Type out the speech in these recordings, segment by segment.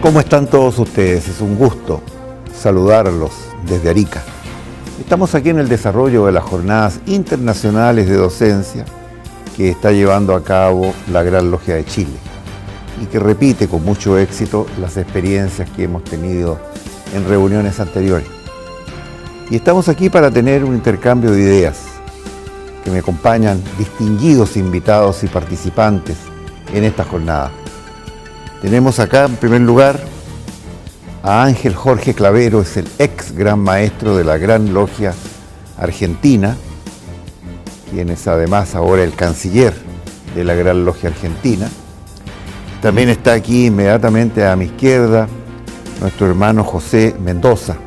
¿Cómo están todos ustedes? Es un gusto saludarlos desde Arica. Estamos aquí en el desarrollo de las jornadas internacionales de docencia que está llevando a cabo la Gran Logia de Chile y que repite con mucho éxito las experiencias que hemos tenido en reuniones anteriores. Y estamos aquí para tener un intercambio de ideas, que me acompañan distinguidos invitados y participantes en esta jornada. Tenemos acá en primer lugar a Ángel Jorge Clavero, es el ex gran maestro de la Gran Logia Argentina, quien es además ahora el canciller de la Gran Logia Argentina. También está aquí inmediatamente a mi izquierda nuestro hermano José Mendoza,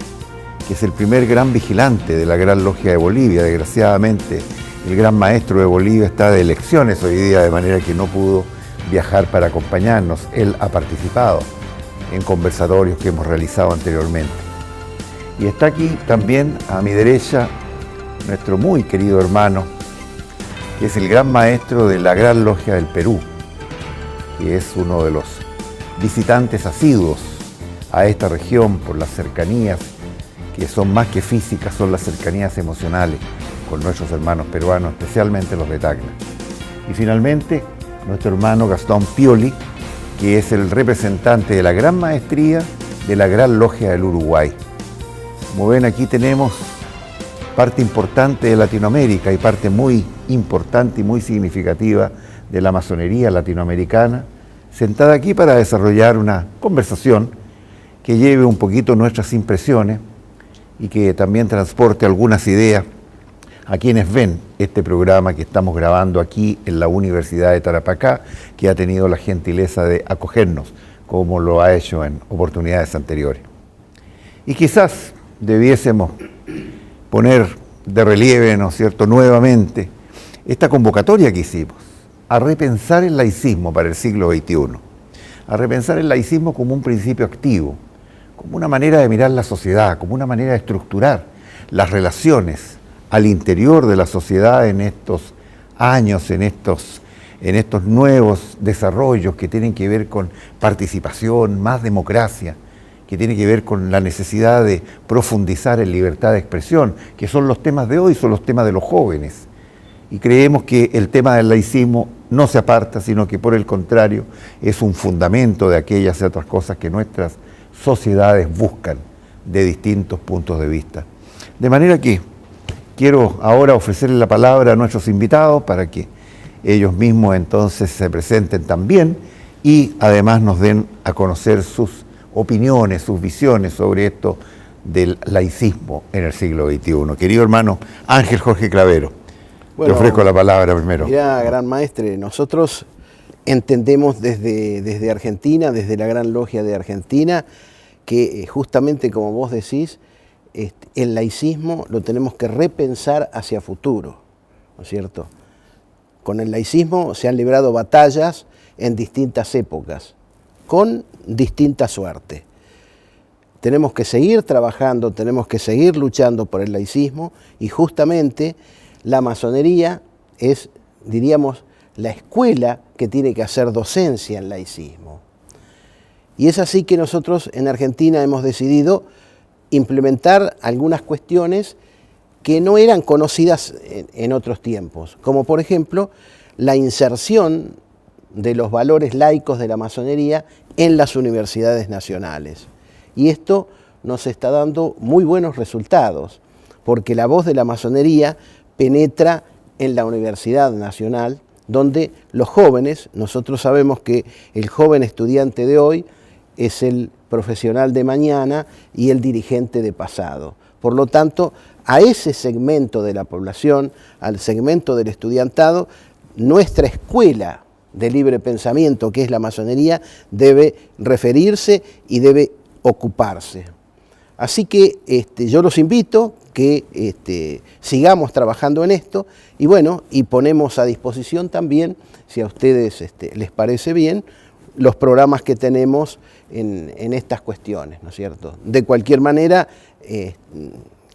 que es el primer gran vigilante de la Gran Logia de Bolivia. Desgraciadamente, el gran maestro de Bolivia está de elecciones hoy día, de manera que no pudo viajar para acompañarnos. Él ha participado en conversatorios que hemos realizado anteriormente. Y está aquí también a mi derecha nuestro muy querido hermano, que es el gran maestro de la Gran Logia del Perú, que es uno de los visitantes asiduos a esta región por las cercanías, que son más que físicas, son las cercanías emocionales con nuestros hermanos peruanos, especialmente los de Tacna. Y finalmente, nuestro hermano Gastón Pioli, que es el representante de la Gran Maestría de la Gran Logia del Uruguay. Como ven, aquí tenemos parte importante de Latinoamérica y parte muy importante y muy significativa de la masonería latinoamericana, sentada aquí para desarrollar una conversación que lleve un poquito nuestras impresiones y que también transporte algunas ideas a quienes ven este programa que estamos grabando aquí en la Universidad de Tarapacá, que ha tenido la gentileza de acogernos, como lo ha hecho en oportunidades anteriores. Y quizás debiésemos poner de relieve, ¿no es cierto?, nuevamente esta convocatoria que hicimos, a repensar el laicismo para el siglo XXI, a repensar el laicismo como un principio activo, como una manera de mirar la sociedad, como una manera de estructurar las relaciones al interior de la sociedad en estos años, en estos nuevos desarrollos que tienen que ver con participación, más democracia, que tiene que ver con la necesidad de profundizar en libertad de expresión, que son los temas de hoy, son los temas de los jóvenes. Y creemos que el tema del laicismo no se aparta, sino que por el contrario es un fundamento de aquellas y otras cosas que nuestras sociedades buscan de distintos puntos de vista. De manera que quiero ahora ofrecerle la palabra a nuestros invitados para que ellos mismos entonces se presenten también y además nos den a conocer sus opiniones, sus visiones sobre esto del laicismo en el siglo XXI. Querido hermano Ángel Jorge Clavero, bueno, te ofrezco la palabra primero. Mira, gran maestre, nosotros entendemos desde Argentina, desde la Gran Logia de Argentina, que justamente como vos decís, el laicismo lo tenemos que repensar hacia futuro, ¿no es cierto? Con el laicismo se han librado batallas en distintas épocas, con distinta suerte. Tenemos que seguir trabajando, tenemos que seguir luchando por el laicismo y justamente la masonería es, diríamos, la escuela que tiene que hacer docencia en laicismo. Y es así que nosotros en Argentina hemos decidido implementar algunas cuestiones que no eran conocidas en otros tiempos, como por ejemplo la inserción de los valores laicos de la masonería en las universidades nacionales. Y esto nos está dando muy buenos resultados, porque la voz de la masonería penetra en la Universidad Nacional, donde los jóvenes, nosotros sabemos que el joven estudiante de hoy es el profesional de mañana y el dirigente de pasado. Por lo tanto, a ese segmento de la población, al segmento del estudiantado, nuestra escuela de libre pensamiento, que es la masonería, debe referirse y debe ocuparse. Así que yo los invito que sigamos trabajando en esto y bueno, y ponemos a disposición también, si a ustedes les parece bien, los programas que tenemos en estas cuestiones, ¿no es cierto? De cualquier manera,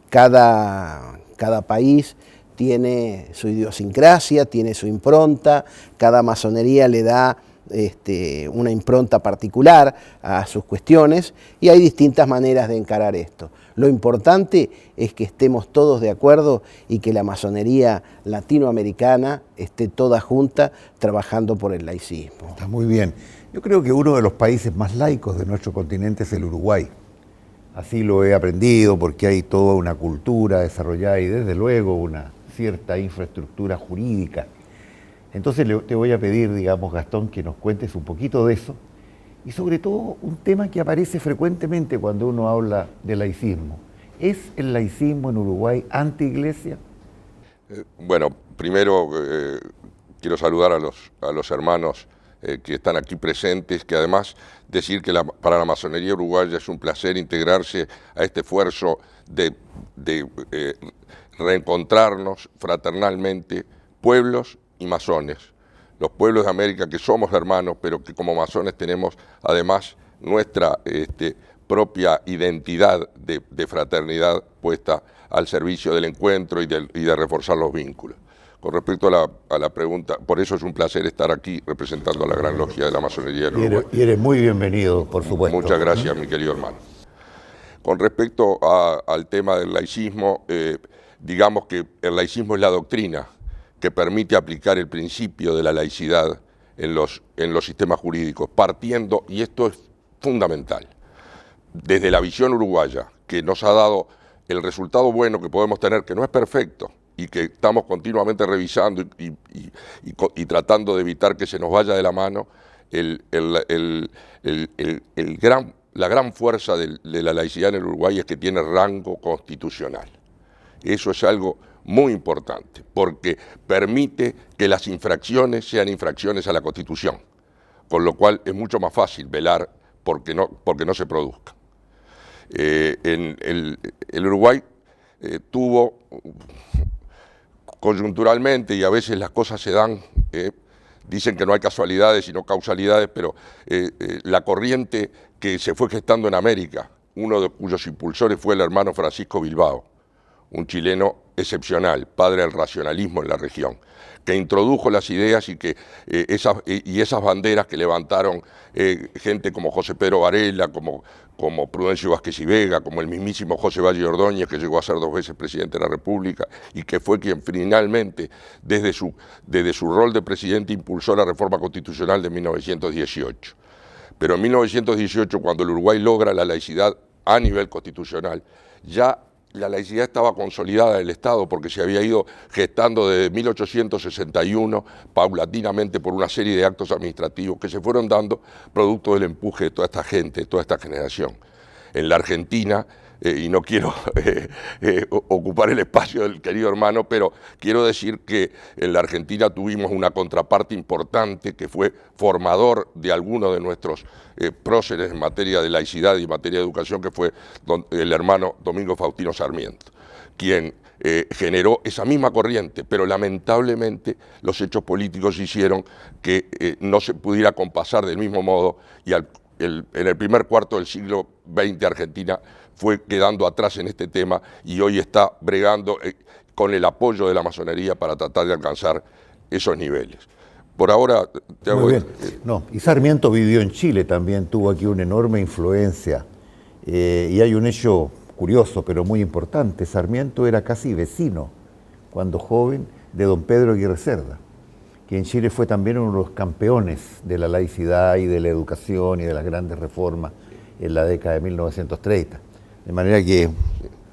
cada país tiene su idiosincrasia, tiene su impronta, cada masonería le da una impronta particular a sus cuestiones y hay distintas maneras de encarar esto. Lo importante es que estemos todos de acuerdo y que la masonería latinoamericana esté toda junta trabajando por el laicismo. Está muy bien. Yo creo que uno de los países más laicos de nuestro continente es el Uruguay. Así lo he aprendido porque hay toda una cultura desarrollada y desde luego una cierta infraestructura jurídica. Entonces te voy a pedir, digamos, Gastón, que nos cuentes un poquito de eso y sobre todo un tema que aparece frecuentemente cuando uno habla de laicismo. ¿Es el laicismo en Uruguay anti-iglesia? Bueno, primero quiero saludar a los hermanos que están aquí presentes, que además decir que para la masonería uruguaya es un placer integrarse a este esfuerzo de reencontrarnos fraternalmente, pueblos y masones. Los pueblos de América que somos hermanos, pero que como masones tenemos además nuestra propia identidad de fraternidad puesta al servicio del encuentro y de reforzar los vínculos. Con respecto a la pregunta, por eso es un placer estar aquí representando a la Gran Logia de la Masonería del Uruguay. Y eres muy bienvenido, por supuesto. Muchas gracias, mi querido hermano. Con respecto al tema del laicismo, digamos que el laicismo es la doctrina que permite aplicar el principio de la laicidad en los sistemas jurídicos, partiendo, y esto es fundamental, desde la visión uruguaya, que nos ha dado el resultado bueno que podemos tener, que no es perfecto, y que estamos continuamente revisando y tratando de evitar que se nos vaya de la mano, la gran fuerza de la laicidad en el Uruguay es que tiene rango constitucional. Eso es algo muy importante, porque permite que las infracciones sean infracciones a la Constitución, con lo cual es mucho más fácil velar porque no se produzca. El Uruguay tuvo coyunturalmente, y a veces las cosas se dan, dicen que no hay casualidades sino causalidades, pero la corriente que se fue gestando en América, uno de cuyos impulsores fue el hermano Francisco Bilbao, un chileno excepcional, padre del racionalismo en la región, que introdujo las ideas y esas banderas que levantaron gente como José Pedro Varela, como Prudencio Vázquez y Vega, como el mismísimo José Valle Ordóñez, que llegó a ser 2 veces presidente de la República y que fue quien finalmente, desde su rol de presidente, impulsó la reforma constitucional de 1918. Pero en 1918, cuando el Uruguay logra la laicidad a nivel constitucional, ya la laicidad estaba consolidada en el Estado porque se había ido gestando desde 1861 paulatinamente por una serie de actos administrativos que se fueron dando producto del empuje de toda esta gente, de toda esta generación. En la Argentina, y no quiero ocupar el espacio del querido hermano, pero quiero decir que en la Argentina tuvimos una contraparte importante que fue formador de algunos de nuestros próceres en materia de laicidad y en materia de educación, que fue el hermano Domingo Faustino Sarmiento, quien generó esa misma corriente, pero lamentablemente los hechos políticos hicieron que no se pudiera compasar del mismo modo y en el primer cuarto del siglo XX Argentina fue quedando atrás en este tema y hoy está bregando con el apoyo de la masonería para tratar de alcanzar esos niveles. Por ahora te hago... Muy bien. No, y Sarmiento vivió en Chile también, tuvo aquí una enorme influencia y hay un hecho curioso pero muy importante. Sarmiento era casi vecino, cuando joven, de don Pedro Aguirre Cerda, que en Chile fue también uno de los campeones de la laicidad y de la educación y de las grandes reformas en la década de 1930. De manera que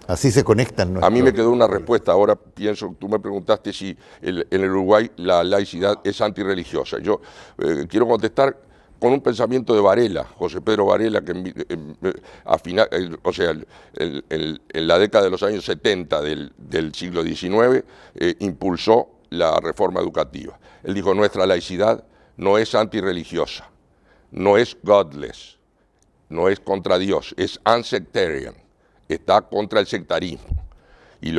así se conectan. A mí me quedó una respuesta, ahora pienso, tú me preguntaste si en el Uruguay la laicidad es antirreligiosa. Yo quiero contestar con un pensamiento de Varela, José Pedro Varela, que en la década de los años 70 del siglo XIX impulsó la reforma educativa. Él dijo, nuestra laicidad no es antirreligiosa, no es godless, no es contra Dios, es unsectarian, está contra el sectarismo. Y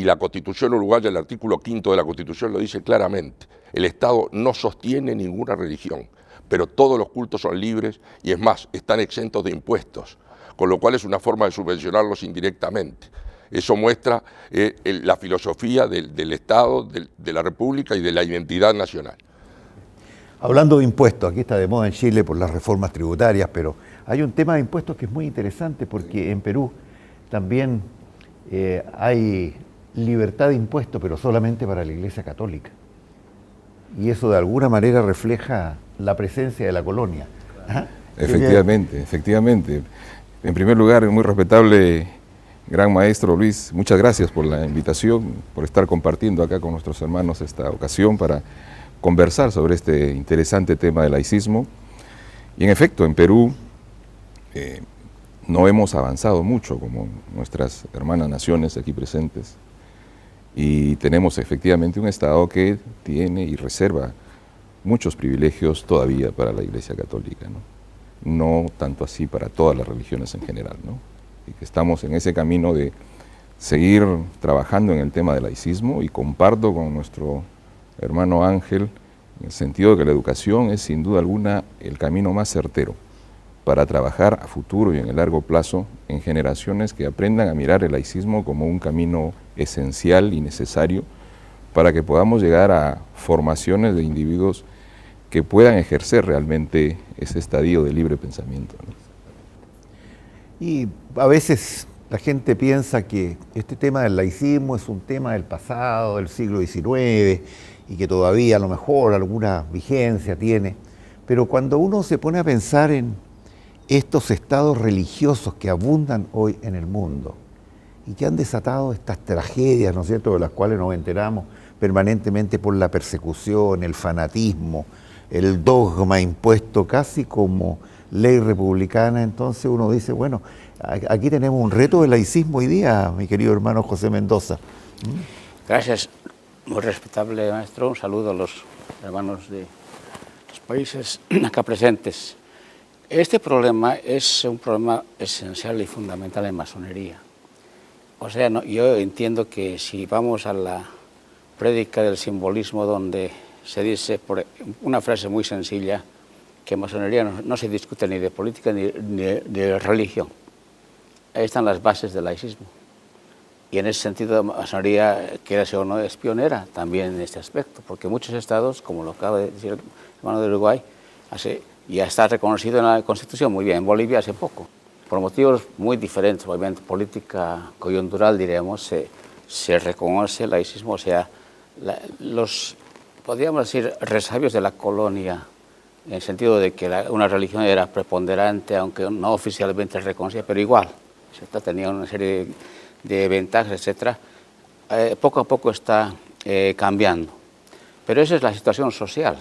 la Constitución uruguaya, el artículo 5 de la Constitución lo dice claramente. El Estado no sostiene ninguna religión, pero todos los cultos son libres y es más, están exentos de impuestos, con lo cual es una forma de subvencionarlos indirectamente. Eso muestra la filosofía del Estado, de la República y de la identidad nacional. Hablando de impuestos, aquí está de moda en Chile por las reformas tributarias, pero hay un tema de impuestos que es muy interesante porque en Perú también hay libertad de impuestos, pero solamente para la Iglesia Católica. Y eso de alguna manera refleja la presencia de la colonia. ¿Ah? Efectivamente, efectivamente. En primer lugar, muy respetable gran maestro Luis, muchas gracias por la invitación, por estar compartiendo acá con nuestros hermanos esta ocasión para conversar sobre este interesante tema del laicismo. Y en efecto, en Perú no hemos avanzado mucho como nuestras hermanas naciones aquí presentes. Y tenemos efectivamente un Estado que tiene y reserva muchos privilegios todavía para la Iglesia Católica, no tanto así para todas las religiones en general, ¿no? Y que estamos en ese camino de seguir trabajando en el tema del laicismo, y comparto con nuestro hermano Ángel en el sentido de que la educación es sin duda alguna el camino más certero para trabajar a futuro y en el largo plazo en generaciones que aprendan a mirar el laicismo como un camino esencial y necesario para que podamos llegar a formaciones de individuos que puedan ejercer realmente ese estadio de libre pensamiento, ¿no? Y a veces la gente piensa que este tema del laicismo es un tema del pasado, del siglo XIX, y que todavía a lo mejor alguna vigencia tiene. Pero cuando uno se pone a pensar en estos estados religiosos que abundan hoy en el mundo y que han desatado estas tragedias, ¿no es cierto?, de las cuales nos enteramos permanentemente por la persecución, el fanatismo, el dogma impuesto casi como ley republicana, entonces uno dice, bueno, aquí tenemos un reto del laicismo hoy día, mi querido hermano José Mendoza. Gracias, muy respetable maestro. Un saludo a los hermanos de los países acá presentes. Este problema es un problema esencial y fundamental en masonería. O sea, yo entiendo que si vamos a la prédica del simbolismo, donde se dice, por una frase muy sencilla, que en masonería no se discute ni de política ni de religión. Ahí están las bases del laicismo. Y en ese sentido, la masonería, quiera ser o no, es pionera también en este aspecto, porque muchos estados, como lo acaba de decir el hermano de Uruguay, ya está reconocido en la Constitución, muy bien, en Bolivia hace poco, por motivos muy diferentes, obviamente política coyuntural, diríamos, se reconoce el laicismo, o sea, los, podríamos decir, resabios de la colonia, en el sentido de que una religión era preponderante, aunque no oficialmente reconocida, pero igual, ¿cierto? Tenía una serie de ventajas, etcétera. Poco a poco está cambiando. Pero esa es la situación social.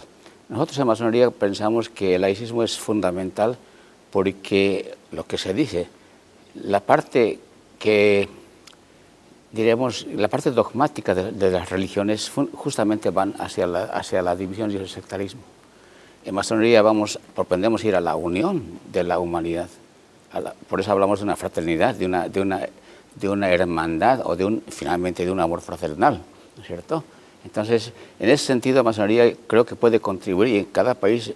Nosotros en masonería pensamos que el laicismo es fundamental porque lo que se dice, la parte que, diremos, la parte dogmática de las religiones justamente van hacia la división y el sectarismo. En masonería propendemos ir a la unión de la humanidad. Por eso hablamos de una fraternidad, de una hermandad o finalmente de un amor fraternal, ¿no es cierto? Entonces, en ese sentido, la masonería creo que puede contribuir, y en cada país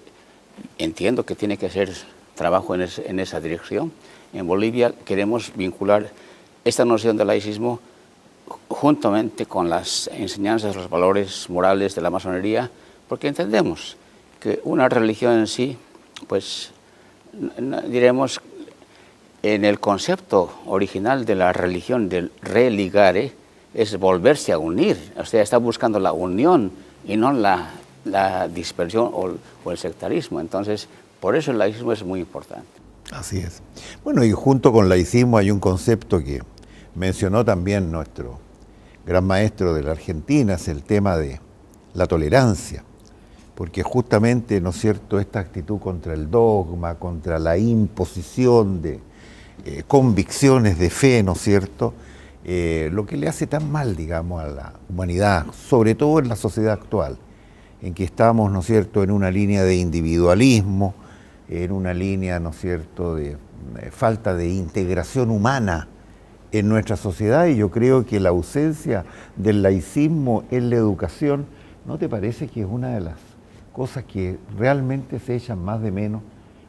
entiendo que tiene que hacer trabajo en esa dirección. En Bolivia queremos vincular esta noción del laicismo juntamente con las enseñanzas, los valores morales de la masonería, porque entendemos que una religión en sí, pues diremos, en el concepto original de la religión del religare, es volverse a unir, o sea, está buscando la unión y no la dispersión o el sectarismo. Entonces, por eso el laicismo es muy importante. Así es. Bueno, y junto con laicismo hay un concepto que mencionó también nuestro gran maestro de la Argentina, es el tema de la tolerancia, porque justamente, ¿no es cierto?, esta actitud contra el dogma, contra la imposición de convicciones de fe, ¿no es cierto?, lo que le hace tan mal, digamos, a la humanidad, sobre todo en la sociedad actual, en que estamos, ¿no es cierto?, en una línea de individualismo, en una línea, ¿no es cierto?, de falta de integración humana en nuestra sociedad, y yo creo que la ausencia del laicismo en la educación, ¿no te parece que es una de las cosas que realmente se echan más de menos?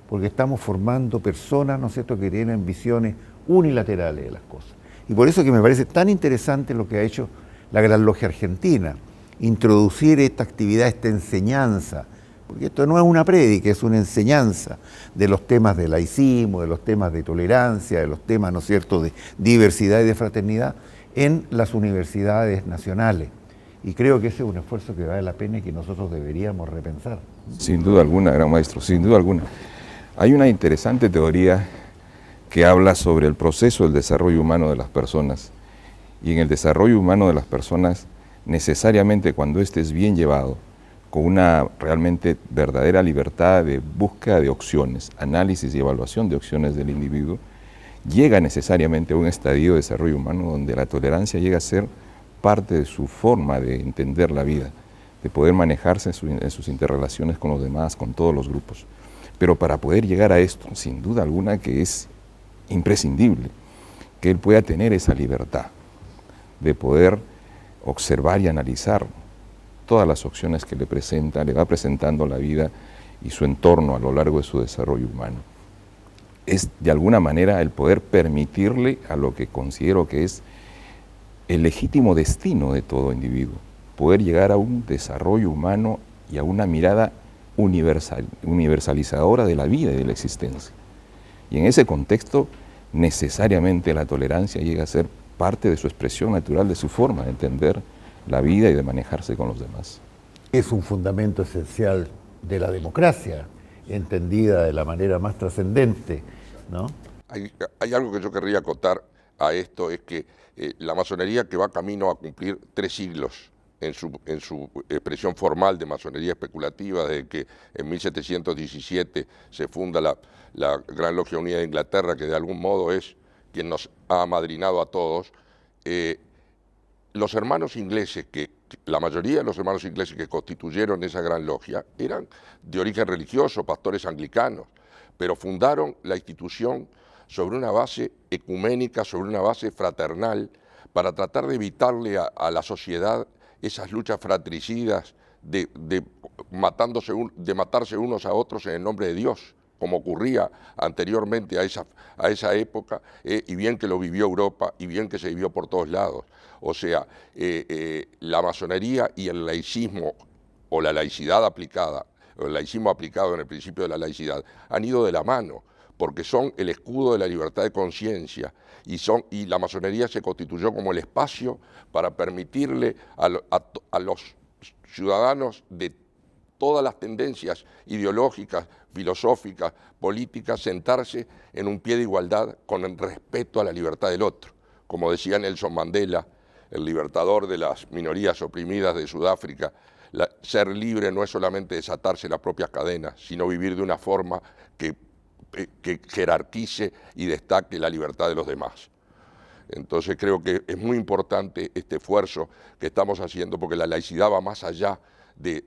Porque estamos formando personas, ¿no es cierto?, que tienen visiones unilaterales de las cosas. Y por eso que me parece tan interesante lo que ha hecho la Gran Logia Argentina, introducir esta actividad, esta enseñanza porque esto no es una prédica, es una enseñanza de los temas de laicismo, de los temas de tolerancia, de los temas, ¿no es cierto?, de diversidad y de fraternidad en las universidades nacionales. Y creo que ese es un esfuerzo que vale la pena y que nosotros deberíamos repensar. Sin duda alguna, gran maestro, sin duda alguna. Hay una interesante teoría que habla sobre el proceso del desarrollo humano de las personas. Y en el desarrollo humano de las personas, necesariamente cuando éste es bien llevado, con una realmente verdadera libertad de búsqueda de opciones, análisis y evaluación de opciones del individuo, llega necesariamente a un estadio de desarrollo humano donde la tolerancia llega a ser parte de su forma de entender la vida, de poder manejarse en sus interrelaciones con los demás, con todos los grupos. Pero para poder llegar a esto, sin duda alguna que es imprescindible que él pueda tener esa libertad de poder observar y analizar todas las opciones que le va presentando la vida y su entorno a lo largo de su desarrollo humano. Es de alguna manera el poder permitirle a lo que considero que es el legítimo destino de todo individuo, poder llegar a un desarrollo humano y a una mirada universalizadora de la vida y de la existencia. Y en ese contexto, necesariamente la tolerancia llega a ser parte de su expresión natural, de su forma de entender la vida y de manejarse con los demás. Es un fundamento esencial de la democracia, entendida de la manera más trascendente, ¿no? Hay algo que yo querría acotar a esto, es que la masonería, que va camino a cumplir 3 siglos en su expresión formal de masonería especulativa, desde que en 1717 se funda la Gran Logia Unida de Inglaterra, que de algún modo es quien nos ha amadrinado a todos, los hermanos ingleses, la mayoría de los hermanos ingleses que constituyeron esa gran logia eran de origen religioso, pastores anglicanos, pero fundaron la institución sobre una base ecuménica, sobre una base fraternal, para tratar de evitarle a la sociedad esas luchas fratricidas de matarse unos a otros en el nombre de Dios, como ocurría anteriormente a esa época, y bien que lo vivió Europa, y bien que se vivió por todos lados. O sea, la masonería y el laicismo, o la laicidad aplicada, o el laicismo aplicado en el principio de la laicidad, han ido de la mano, porque son el escudo de la libertad de conciencia, y la masonería se constituyó como el espacio para permitirle a los ciudadanos de todas las tendencias ideológicas, filosóficas, políticas, sentarse en un pie de igualdad con el respeto a la libertad del otro. Como decía Nelson Mandela, el libertador de las minorías oprimidas de Sudáfrica, ser libre no es solamente desatarse las propias cadenas, sino vivir de una forma que jerarquice y destaque la libertad de los demás. Entonces creo que es muy importante este esfuerzo que estamos haciendo, porque la laicidad va más allá de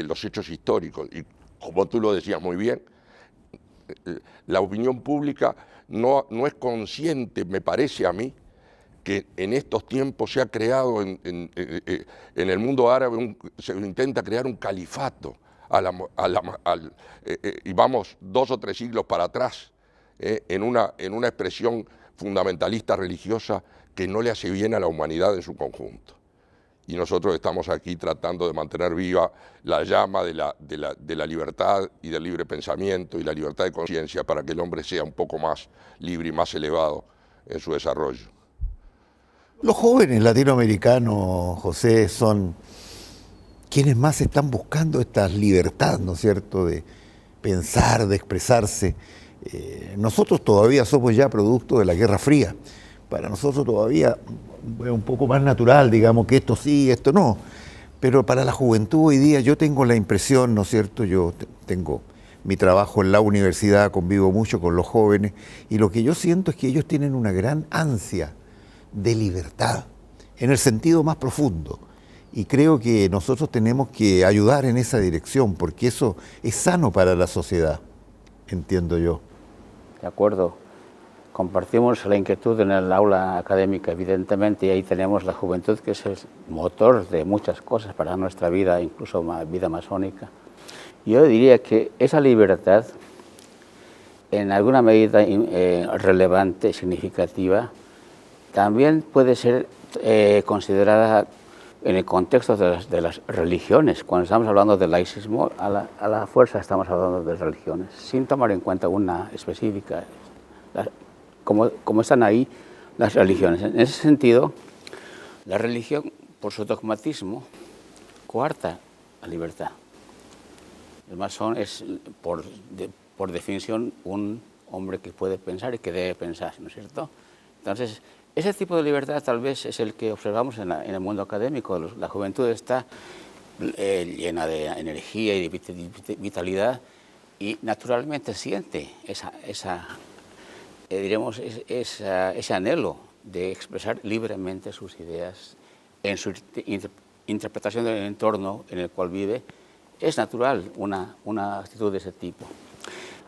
los hechos históricos. Y como tú lo decías muy bien, la opinión pública no es consciente, me parece a mí, que en estos tiempos se ha creado en el mundo árabe, se intenta crear un califato, y vamos 2 o 3 siglos para atrás, en una expresión fundamentalista religiosa que no le hace bien a la humanidad en su conjunto. Y nosotros estamos aquí tratando de mantener viva la llama de la libertad y del libre pensamiento y la libertad de conciencia, para que el hombre sea un poco más libre y más elevado en su desarrollo. Los jóvenes latinoamericanos, José, son quienes más están buscando esta libertad, ¿no es cierto?, de pensar, de expresarse. Nosotros todavía somos ya producto de la Guerra Fría. Para nosotros todavía es un poco más natural, digamos, que esto sí, esto no. Pero para la juventud hoy día yo tengo la impresión, ¿no es cierto?, yo tengo mi trabajo en la universidad, convivo mucho con los jóvenes, y lo que yo siento es que ellos tienen una gran ansia de libertad, en el sentido más profundo. Y creo que nosotros tenemos que ayudar en esa dirección, porque eso es sano para la sociedad, entiendo yo. De acuerdo. Compartimos la inquietud en el aula académica, evidentemente, y ahí tenemos la juventud, que es el motor de muchas cosas para nuestra vida, incluso vida masónica. Yo diría que esa libertad, en alguna medida relevante, significativa, también puede ser considerada en el contexto de las religiones. Cuando estamos hablando del laicismo, a la fuerza estamos hablando de religiones, sin tomar en cuenta una específica, como están ahí las religiones. En ese sentido, la religión, por su dogmatismo, coarta la libertad. El masón es, por definición, un hombre que puede pensar y que debe pensar, ¿no es cierto? Entonces, ese tipo de libertad tal vez es el que observamos en el mundo académico. La juventud está llena de energía y de vitalidad y naturalmente siente ese anhelo de expresar libremente sus ideas en su interpretación del entorno en el cual vive. Es natural una actitud de ese tipo.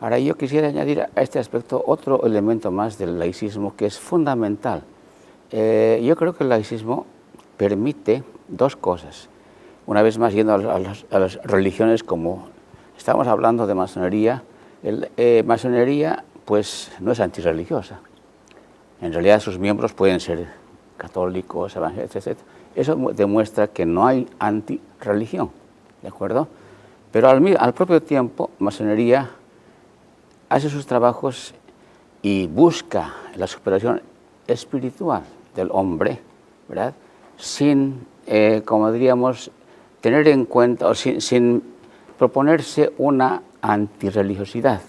Ahora, yo quisiera añadir a este aspecto otro elemento más del laicismo que es fundamental. Yo creo que el laicismo permite dos cosas. Una vez más, yendo a las religiones, como estamos hablando de masonería, masonería pues no es antirreligiosa. En realidad sus miembros pueden ser católicos, evangélicos, etc. Eso demuestra que no hay antirreligión, ¿de acuerdo? Pero al propio tiempo, masonería hace sus trabajos y busca la superación espiritual del hombre, ¿verdad? Sin, como diríamos, tener en cuenta o sin proponerse una antirreligiosidad.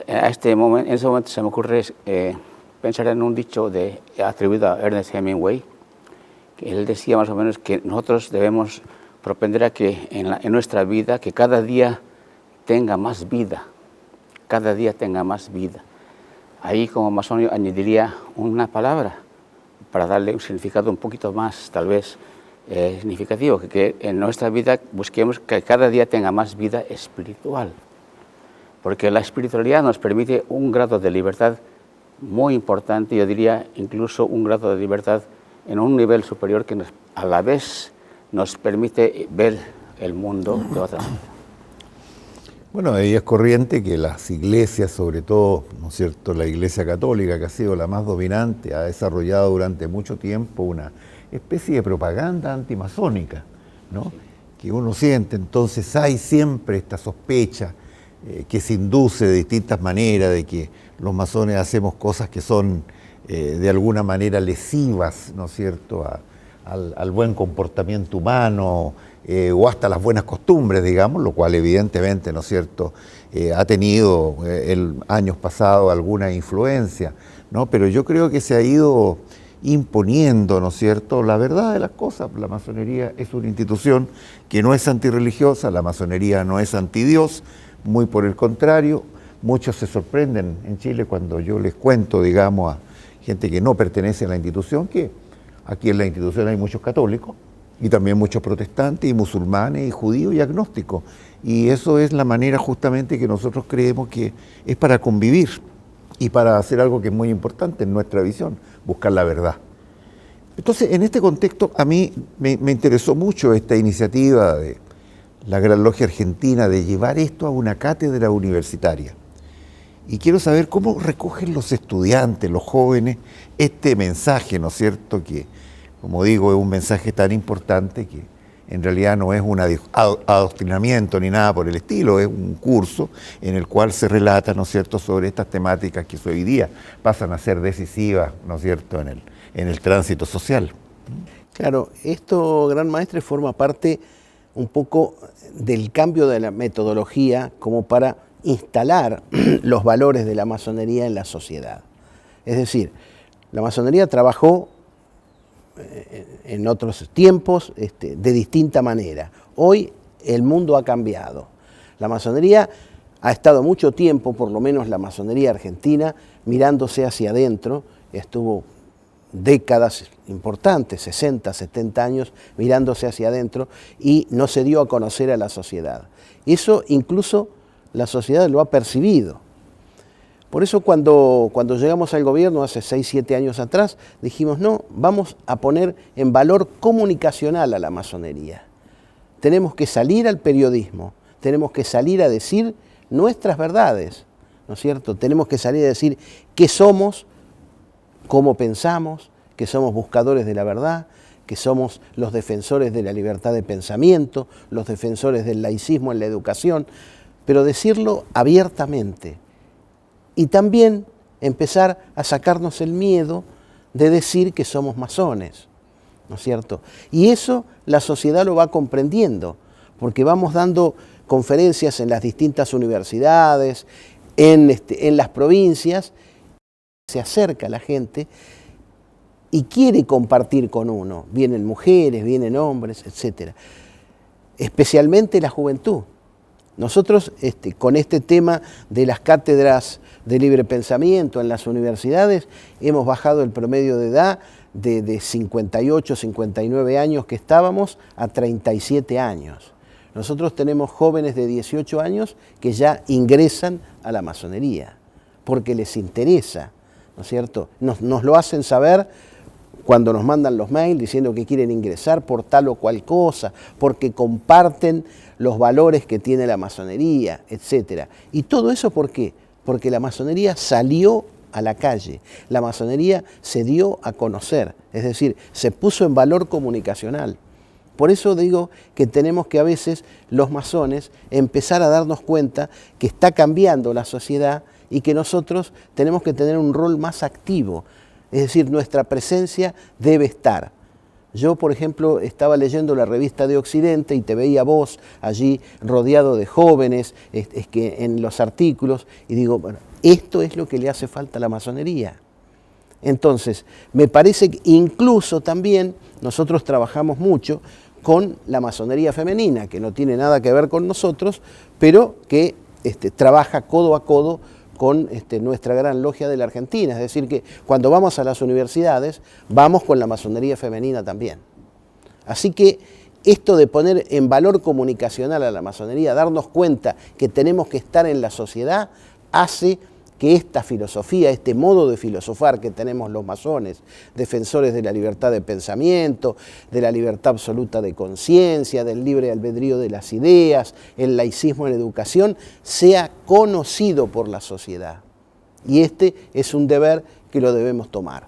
En ese momento se me ocurre pensar en un dicho atribuido a Ernest Hemingway, que él decía más o menos que nosotros debemos propender a que en nuestra vida, que cada día tenga más vida, cada día tenga más vida. Ahí como masón yo añadiría una palabra para darle un significado un poquito más, tal vez, significativo, que en nuestra vida busquemos que cada día tenga más vida espiritual. Porque la espiritualidad nos permite un grado de libertad muy importante, yo diría incluso un grado de libertad en un nivel superior que a la vez nos permite ver el mundo de otra manera. Bueno, ahí es corriente que las iglesias, sobre todo, ¿no es cierto?, la Iglesia Católica, que ha sido la más dominante, ha desarrollado durante mucho tiempo una especie de propaganda antimasónica, ¿no? Sí. Que uno siente, entonces hay siempre esta sospecha que se induce de distintas maneras de que los masones hacemos cosas que son de alguna manera lesivas, ¿no es cierto?, al buen comportamiento humano, o hasta las buenas costumbres, digamos, lo cual evidentemente, ¿no es cierto?, ha tenido años pasados alguna influencia, ¿no? Pero yo creo que se ha ido imponiendo, ¿no es cierto?, la verdad de las cosas. La masonería es una institución que no es antirreligiosa, la masonería no es antidios, muy por el contrario. Muchos se sorprenden en Chile cuando yo les cuento, digamos, a gente que no pertenece a la institución, que aquí en la institución hay muchos católicos, y también muchos protestantes, y musulmanes, y judíos, y agnósticos. Y eso es la manera justamente que nosotros creemos que es para convivir y para hacer algo que es muy importante en nuestra visión, buscar la verdad. Entonces, en este contexto, a mí me interesó mucho esta iniciativa de la Gran Logia Argentina de llevar esto a una cátedra universitaria. Y quiero saber cómo recogen los estudiantes, los jóvenes, este mensaje, ¿no es cierto?, que, como digo, es un mensaje tan importante que en realidad no es un adoctrinamiento ni nada por el estilo, es un curso en el cual se relata, ¿no es cierto?, sobre estas temáticas que hoy día pasan a ser decisivas, ¿no es cierto?, en el tránsito social. Claro, esto, gran maestre, forma parte un poco del cambio de la metodología como para instalar los valores de la masonería en la sociedad. Es decir, la masonería trabajó en otros tiempos de distinta manera. Hoy el mundo ha cambiado. La masonería ha estado mucho tiempo, por lo menos la masonería argentina, mirándose hacia adentro. Estuvo décadas importantes, 60, 70 años, mirándose hacia adentro y no se dio a conocer a la sociedad. Eso incluso la sociedad lo ha percibido. Por eso cuando llegamos al gobierno hace 6, 7 años atrás, dijimos, no, vamos a poner en valor comunicacional a la masonería. Tenemos que salir al periodismo, tenemos que salir a decir nuestras verdades, ¿no es cierto? Tenemos que salir a decir qué somos, cómo pensamos, que somos buscadores de la verdad, que somos los defensores de la libertad de pensamiento, los defensores del laicismo en la educación, pero decirlo abiertamente. Y también empezar a sacarnos el miedo de decir que somos masones, ¿no es cierto? Y eso la sociedad lo va comprendiendo, porque vamos dando conferencias en las distintas universidades, en las provincias, se acerca la gente y quiere compartir con uno. Vienen mujeres, vienen hombres, etc. Especialmente la juventud. Nosotros con este tema de las cátedras de libre pensamiento en las universidades hemos bajado el promedio de edad de 58, 59 años que estábamos a 37 años. Nosotros tenemos jóvenes de 18 años que ya ingresan a la masonería porque les interesa, ¿no es cierto? Nos lo hacen saber cuando nos mandan los mails diciendo que quieren ingresar por tal o cual cosa, porque comparten los valores que tiene la masonería, etc. ¿Y todo eso por qué? Porque la masonería salió a la calle, la masonería se dio a conocer, es decir, se puso en valor comunicacional. Por eso digo que tenemos que a veces los masones empezar a darnos cuenta que está cambiando la sociedad y que nosotros tenemos que tener un rol más activo, es decir, nuestra presencia debe estar. Yo, por ejemplo, estaba leyendo la revista de Occidente y te veía vos allí rodeado de jóvenes en los artículos y digo, bueno, esto es lo que le hace falta a la masonería. Entonces, me parece que incluso también nosotros trabajamos mucho con la masonería femenina, que no tiene nada que ver con nosotros, pero que trabaja codo a codo con nuestra gran logia de la Argentina. Es decir, que cuando vamos a las universidades, vamos con la masonería femenina también. Así que esto de poner en valor comunicacional a la masonería, darnos cuenta que tenemos que estar en la sociedad, hace que esta filosofía, este modo de filosofar que tenemos los masones, defensores de la libertad de pensamiento, de la libertad absoluta de conciencia, del libre albedrío de las ideas, el laicismo en la educación, sea conocido por la sociedad. Y este es un deber que lo debemos tomar.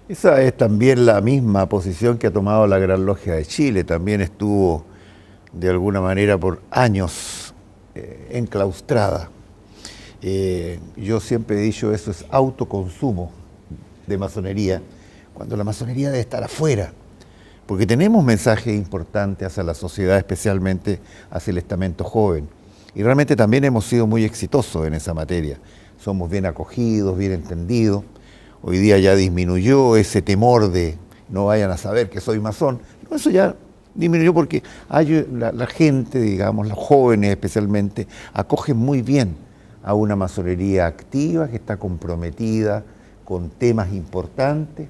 Esa es también la misma posición que ha tomado la Gran Logia de Chile. También estuvo, de alguna manera, por años enclaustrada. Yo siempre he dicho, eso es autoconsumo de masonería, cuando la masonería debe estar afuera, porque tenemos mensajes importantes hacia la sociedad, especialmente hacia el estamento joven, y realmente también hemos sido muy exitosos en esa materia. Somos bien acogidos, bien entendidos. Hoy día ya disminuyó ese temor de no vayan a saber que soy masón. No, eso ya disminuyó porque la gente, digamos, los jóvenes especialmente, acogen muy bien a una masonería activa que está comprometida con temas importantes.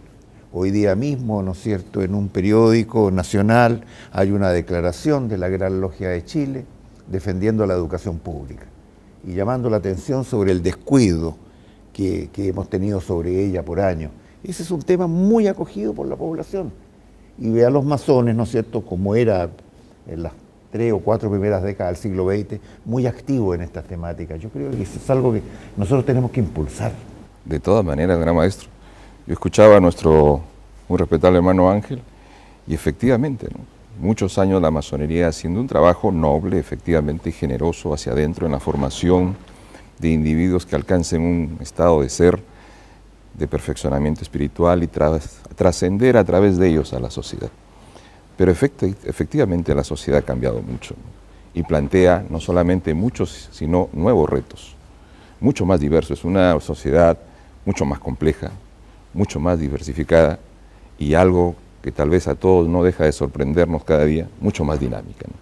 Hoy día mismo, ¿no es cierto?, en un periódico nacional hay una declaración de la Gran Logia de Chile defendiendo la educación pública y llamando la atención sobre el descuido que hemos tenido sobre ella por años. Ese es un tema muy acogido por la población. Y ve a los masones, ¿no es cierto?, como era en las 3 o 4 primeras décadas del siglo XX, muy activo en estas temáticas. Yo creo que eso es algo que nosotros tenemos que impulsar. De todas maneras, gran maestro, yo escuchaba a nuestro muy respetable hermano Ángel, y efectivamente, ¿no?, muchos años la masonería haciendo un trabajo noble, efectivamente generoso hacia adentro en la formación de individuos que alcancen un estado de ser, de perfeccionamiento espiritual y trascender a través de ellos a la sociedad. Pero efectivamente la sociedad ha cambiado mucho, ¿no?, y plantea no solamente muchos, sino nuevos retos, mucho más diversos. Es una sociedad mucho más compleja, mucho más diversificada y algo que tal vez a todos no deja de sorprendernos cada día, mucho más dinámica, ¿no?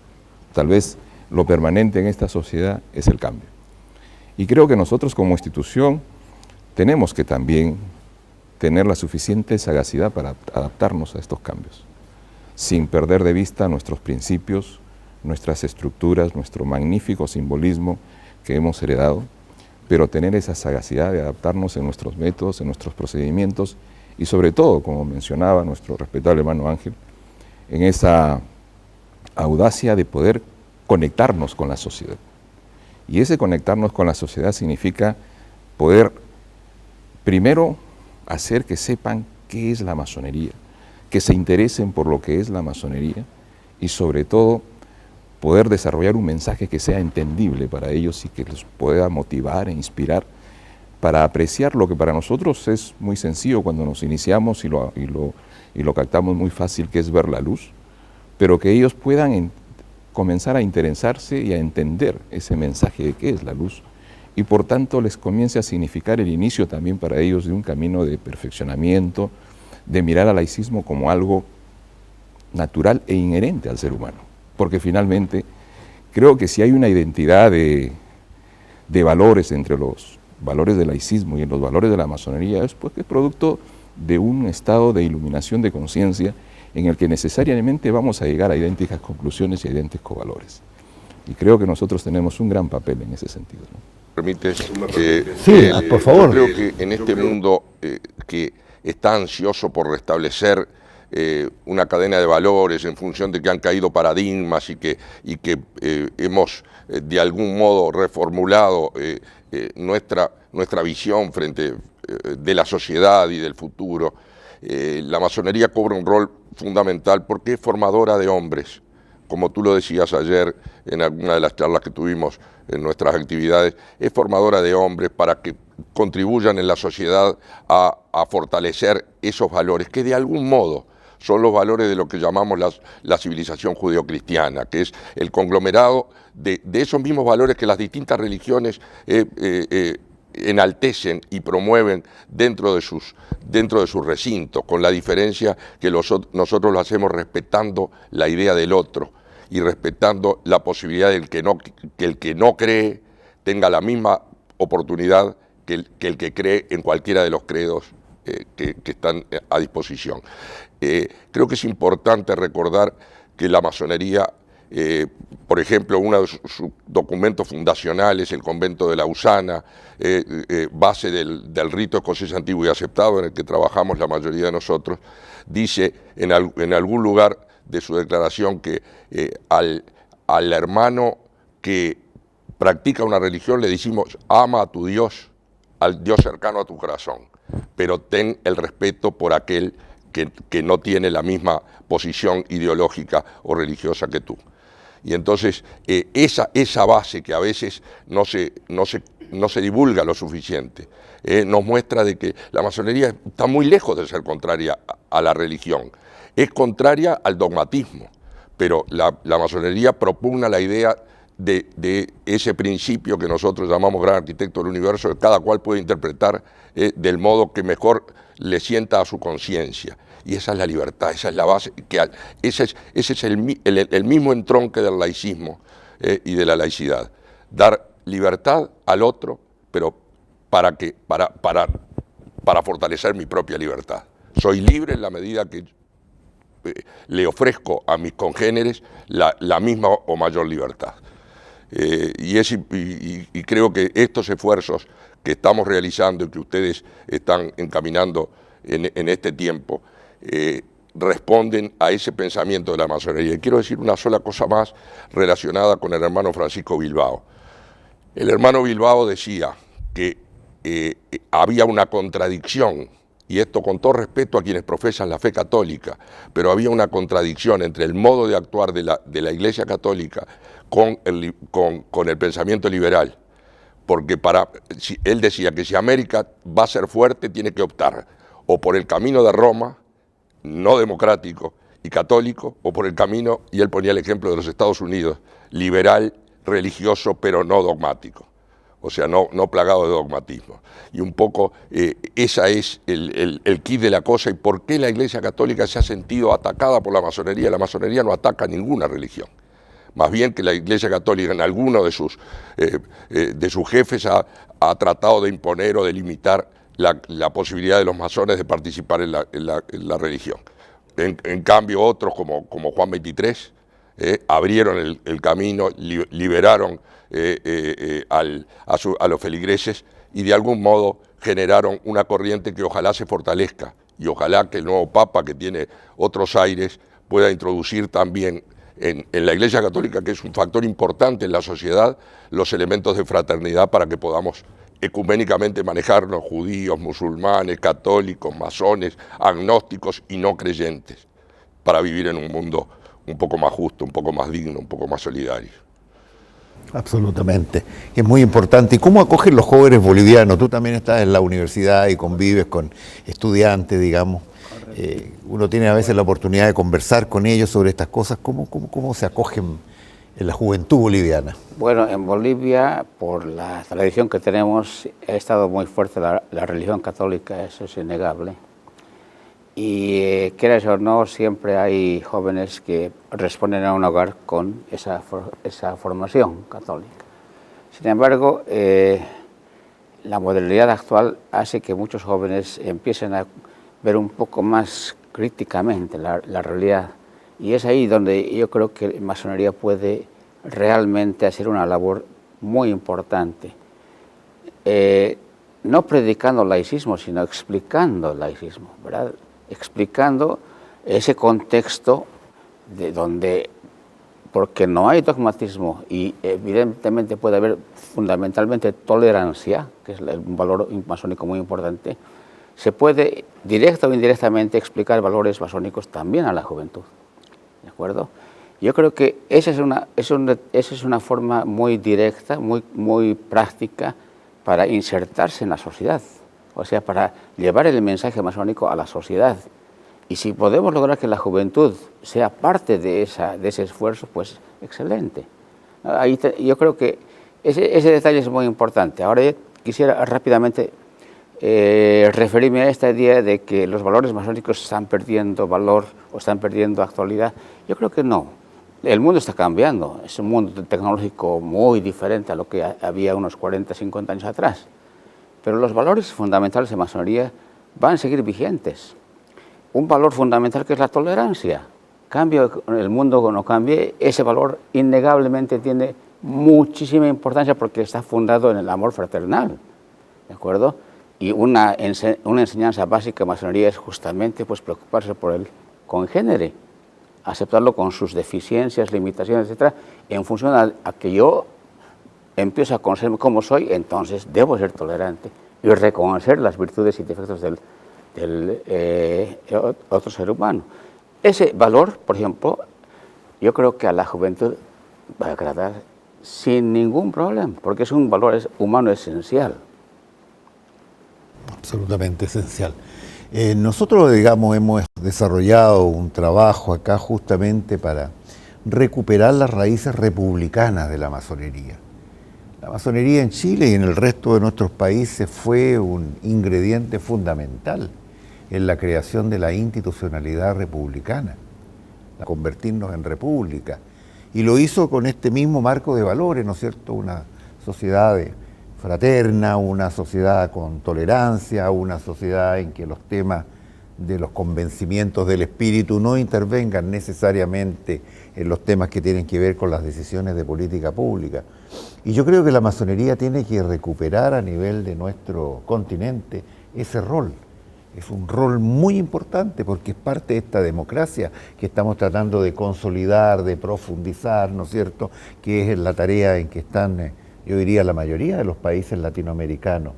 Tal vez lo permanente en esta sociedad es el cambio. Y creo que nosotros como institución tenemos que también tener la suficiente sagacidad para adaptarnos a estos cambios, sin perder de vista nuestros principios, nuestras estructuras, nuestro magnífico simbolismo que hemos heredado, pero tener esa sagacidad de adaptarnos en nuestros métodos, en nuestros procedimientos y sobre todo, como mencionaba nuestro respetable hermano Ángel, en esa audacia de poder conectarnos con la sociedad. Y ese conectarnos con la sociedad significa poder primero hacer que sepan qué es la masonería, que se interesen por lo que es la masonería y sobre todo poder desarrollar un mensaje que sea entendible para ellos y que los pueda motivar e inspirar para apreciar lo que para nosotros es muy sencillo cuando nos iniciamos y lo captamos muy fácil, que es ver la luz, pero que ellos puedan comenzar a interesarse y a entender ese mensaje de qué es la luz y por tanto les comience a significar el inicio también para ellos de un camino de perfeccionamiento, de mirar al laicismo como algo natural e inherente al ser humano. Porque finalmente creo que si hay una identidad de valores entre los valores del laicismo y los valores de la masonería, es pues que es producto de un estado de iluminación de conciencia en el que necesariamente vamos a llegar a idénticas conclusiones y a idénticos valores. Y creo que nosotros tenemos un gran papel en ese sentido, ¿no? ¿Permites? Sí, por favor. Yo creo que en este mundo que está ansioso por restablecer una cadena de valores en función de que han caído paradigmas y que hemos de algún modo reformulado nuestra visión frente de la sociedad y del futuro, la masonería cobra un rol fundamental porque es formadora de hombres. Como tú lo decías ayer en alguna de las charlas que tuvimos en nuestras actividades, es formadora de hombres para que contribuyan en la sociedad a fortalecer esos valores que de algún modo son los valores de lo que llamamos la civilización judeocristiana, que es el conglomerado de esos mismos valores que las distintas religiones enaltecen y promueven dentro de sus recintos, con la diferencia que nosotros lo hacemos respetando la idea del otro y respetando la posibilidad de que el que no cree tenga la misma oportunidad que el que cree en cualquiera de los credos que están a disposición. Creo que es importante recordar que la masonería, por ejemplo, uno de sus documentos fundacionales, el convento de Lausana, base del rito escocés antiguo y aceptado en el que trabajamos la mayoría de nosotros, dice en algún lugar de su declaración que al hermano que practica una religión le decimos: ama a tu Dios, al Dios cercano a tu corazón, pero ten el respeto por aquel que no tiene la misma posición ideológica o religiosa que tú. Y entonces esa base que a veces no se divulga lo suficiente, nos muestra de que la masonería está muy lejos de ser contraria a la religión, es contraria al dogmatismo, pero la masonería propugna la idea de ese principio que nosotros llamamos gran arquitecto del universo, que cada cual puede interpretar del modo que mejor le sienta a su conciencia. Y esa es la libertad, esa es la base, ese es el mismo entronque del laicismo y de la laicidad. Dar libertad al otro, pero para fortalecer mi propia libertad. Soy libre en la medida que le ofrezco a mis congéneres la misma o mayor libertad. Y creo que estos esfuerzos que estamos realizando y que ustedes están encaminando en este tiempo responden a ese pensamiento de la masonería. Y quiero decir una sola cosa más relacionada con el hermano Francisco Bilbao. El hermano Bilbao decía que había una contradicción, y esto con todo respeto a quienes profesan la fe católica, pero había una contradicción entre el modo de actuar de la Iglesia Católica con el pensamiento liberal. Porque él decía que si América va a ser fuerte, tiene que optar o por el camino de Roma, no democrático y católico, o por el camino, y él ponía el ejemplo de los Estados Unidos, liberal, religioso, pero no dogmático. O sea, no plagado de dogmatismo. Y un poco esa es el quid de la cosa y por qué la Iglesia Católica se ha sentido atacada por la masonería. La masonería no ataca a ninguna religión. Más bien que la Iglesia Católica en alguno de sus jefes ha tratado de imponer o de limitar la posibilidad de los masones de participar en la religión. En cambio otros como Juan XXIII abrieron el camino, liberaron a los feligreses y de algún modo generaron una corriente que ojalá se fortalezca y ojalá que el nuevo Papa, que tiene otros aires, pueda introducir también en la Iglesia Católica, que es un factor importante en la sociedad, los elementos de fraternidad para que podamos ecuménicamente manejarnos, judíos, musulmanes, católicos, masones, agnósticos y no creyentes, para vivir en un mundo un poco más justo, un poco más digno, un poco más solidario. Absolutamente, es muy importante. ¿Y cómo acogen los jóvenes bolivianos? Tú también estás en la universidad y convives con estudiantes, digamos. Uno tiene a veces la oportunidad de conversar con ellos sobre estas cosas. ¿Cómo se acogen en la juventud boliviana? Bueno, en Bolivia, por la tradición que tenemos, ha estado muy fuerte la religión católica, eso es innegable. Y quieras o no, siempre hay jóvenes que responden a un hogar con esa formación católica. Sin embargo, la modernidad actual hace que muchos jóvenes empiecen a ver un poco más críticamente la realidad. Y es ahí donde yo creo que la masonería puede realmente hacer una labor muy importante. No predicando laicismo, sino explicando el laicismo, ¿verdad? Explicando ese contexto de donde, porque no hay dogmatismo y evidentemente puede haber fundamentalmente tolerancia, que es un valor masónico muy importante, se puede directa o indirectamente explicar valores masónicos también a la juventud, ¿de acuerdo? Yo creo que esa es una forma muy directa, muy práctica para insertarse en la sociedad, o sea, para llevar el mensaje masónico a la sociedad. Y si podemos lograr que la juventud sea parte de ese esfuerzo, pues excelente. Yo creo que ese detalle es muy importante. Ahora quisiera rápidamente referirme a esta idea de que los valores masónicos están perdiendo valor o están perdiendo actualidad. Yo creo que no. El mundo está cambiando. Es un mundo tecnológico muy diferente a lo que había unos 40, 50 años atrás. Pero los valores fundamentales de masonería van a seguir vigentes. Un valor fundamental que es la tolerancia. Cambie el mundo o no cambie, ese valor innegablemente tiene muchísima importancia porque está fundado en el amor fraternal, ¿de acuerdo? Y una enseñanza básica de masonería es justamente pues, preocuparse por el congénere, aceptarlo con sus deficiencias, limitaciones, etc. En función a que yo empiezo a conocerme como soy, entonces debo ser tolerante y reconocer las virtudes y defectos del otro ser humano. Ese valor, por ejemplo, yo creo que a la juventud va a agradar sin ningún problema, porque es un valor humano esencial. Absolutamente esencial. Nosotros, digamos, hemos desarrollado un trabajo acá justamente para recuperar las raíces republicanas de la masonería. La masonería en Chile y en el resto de nuestros países fue un ingrediente fundamental en la creación de la institucionalidad republicana, a convertirnos en república. Y lo hizo con este mismo marco de valores, ¿no es cierto? Una sociedad fraterna, una sociedad con tolerancia, una sociedad en que los temas de los convencimientos del espíritu no intervengan necesariamente en los temas que tienen que ver con las decisiones de política pública. Y yo creo que la masonería tiene que recuperar a nivel de nuestro continente ese rol. Es un rol muy importante porque es parte de esta democracia que estamos tratando de consolidar, de profundizar, ¿no es cierto?, que es la tarea en que están, yo diría, la mayoría de los países latinoamericanos.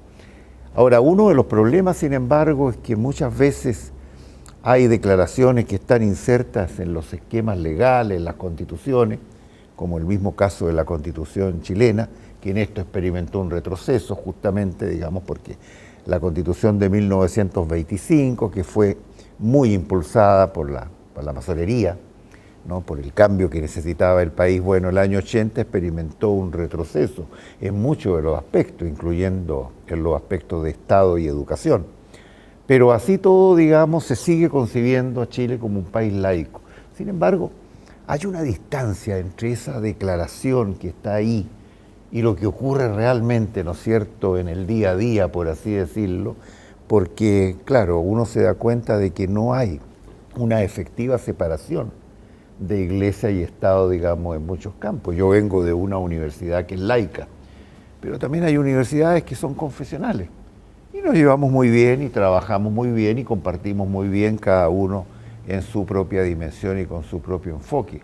Ahora, uno de los problemas, sin embargo, es que muchas veces hay declaraciones que están insertas en los esquemas legales, en las constituciones, como el mismo caso de la Constitución chilena, que en esto experimentó un retroceso justamente, digamos, porque la Constitución de 1925, que fue muy impulsada por la masonería, ¿no?, por el cambio que necesitaba el país, bueno, el año 80 experimentó un retroceso en muchos de los aspectos, incluyendo en los aspectos de Estado y educación. Pero así todo, digamos, se sigue concibiendo a Chile como un país laico. Sin embargo, hay una distancia entre esa declaración que está ahí y lo que ocurre realmente, ¿no es cierto?, en el día a día, por así decirlo, porque, claro, uno se da cuenta de que no hay una efectiva separación de iglesia y Estado, digamos, en muchos campos. Yo vengo de una universidad que es laica, pero también hay universidades que son confesionales. Y nos llevamos muy bien y trabajamos muy bien y compartimos muy bien cada uno en su propia dimensión y con su propio enfoque.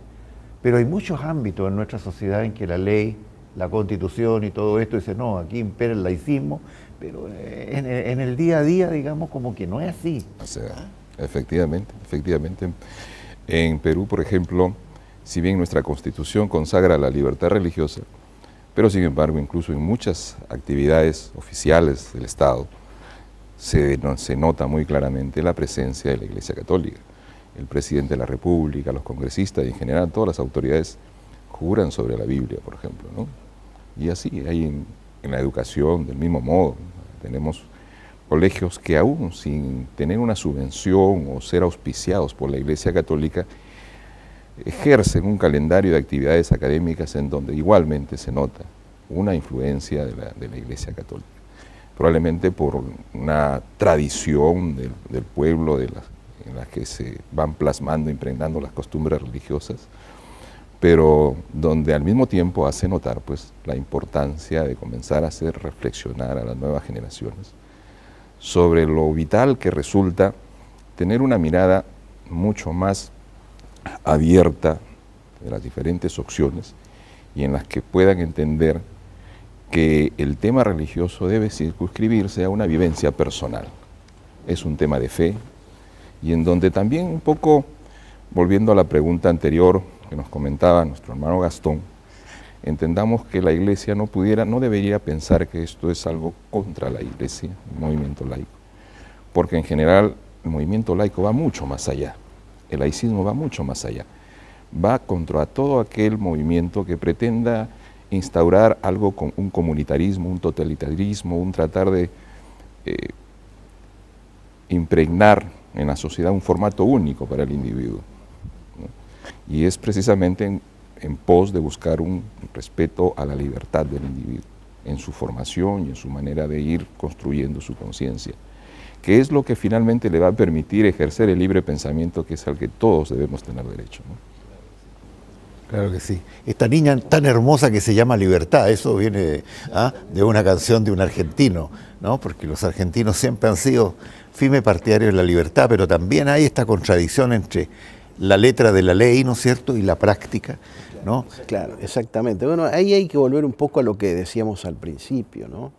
Pero hay muchos ámbitos en nuestra sociedad en que la ley la Constitución y todo esto, dice, no, aquí impera el laicismo, pero en el día a día, digamos, como que no es así. O sea, efectivamente. En Perú, por ejemplo, si bien nuestra Constitución consagra la libertad religiosa, pero sin embargo, incluso en muchas actividades oficiales del Estado, se nota muy claramente la presencia de la Iglesia Católica. El presidente de la República, los congresistas y en general todas las autoridades juran sobre la Biblia, por ejemplo, ¿no? Y así hay en la educación del mismo modo. Tenemos colegios que aún sin tener una subvención o ser auspiciados por la Iglesia Católica, ejercen un calendario de actividades académicas en donde igualmente se nota una influencia de la Iglesia Católica. Probablemente por una tradición del pueblo en la que se van plasmando, impregnando las costumbres religiosas, pero donde al mismo tiempo hace notar pues, la importancia de comenzar a hacer reflexionar a las nuevas generaciones sobre lo vital que resulta tener una mirada mucho más abierta de las diferentes opciones y en las que puedan entender que el tema religioso debe circunscribirse a una vivencia personal. Es un tema de fe y en donde también un poco, volviendo a la pregunta anterior que nos comentaba nuestro hermano Gastón, entendamos que la Iglesia no debería pensar que esto es algo contra la Iglesia, el movimiento laico, porque en general el movimiento laico va mucho más allá, el laicismo va mucho más allá, va contra todo aquel movimiento que pretenda instaurar algo con un comunitarismo, un totalitarismo, un tratar de impregnar en la sociedad un formato único para el individuo, ¿no? Y es precisamente en pos de buscar un respeto a la libertad del individuo, en su formación y en su manera de ir construyendo su conciencia, que es lo que finalmente le va a permitir ejercer el libre pensamiento, que es al que todos debemos tener derecho, ¿no? Claro que sí. Esta niña tan hermosa que se llama Libertad, eso viene de una canción de un argentino, ¿no? Porque los argentinos siempre han sido firmes partidarios de la libertad, pero también hay esta contradicción entre la letra de la ley, ¿no es cierto?, y la práctica, ¿no? Claro, exactamente. Bueno, ahí hay que volver un poco a lo que decíamos al principio, ¿no?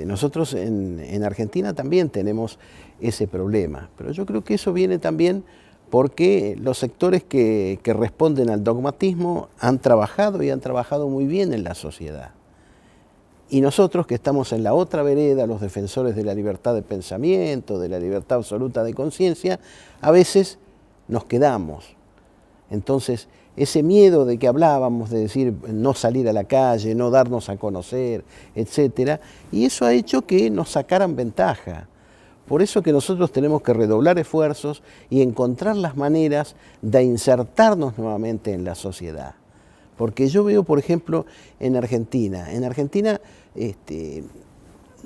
Nosotros en Argentina también tenemos ese problema, pero yo creo que eso viene también porque los sectores que responden al dogmatismo han trabajado y han trabajado muy bien en la sociedad. Y nosotros que estamos en la otra vereda, los defensores de la libertad de pensamiento, de la libertad absoluta de conciencia, a veces nos quedamos. Entonces, ese miedo de que hablábamos, de decir no salir a la calle, no darnos a conocer, etcétera, y eso ha hecho que nos sacaran ventaja. Por eso que nosotros tenemos que redoblar esfuerzos y encontrar las maneras de insertarnos nuevamente en la sociedad. Porque yo veo, por ejemplo, en Argentina,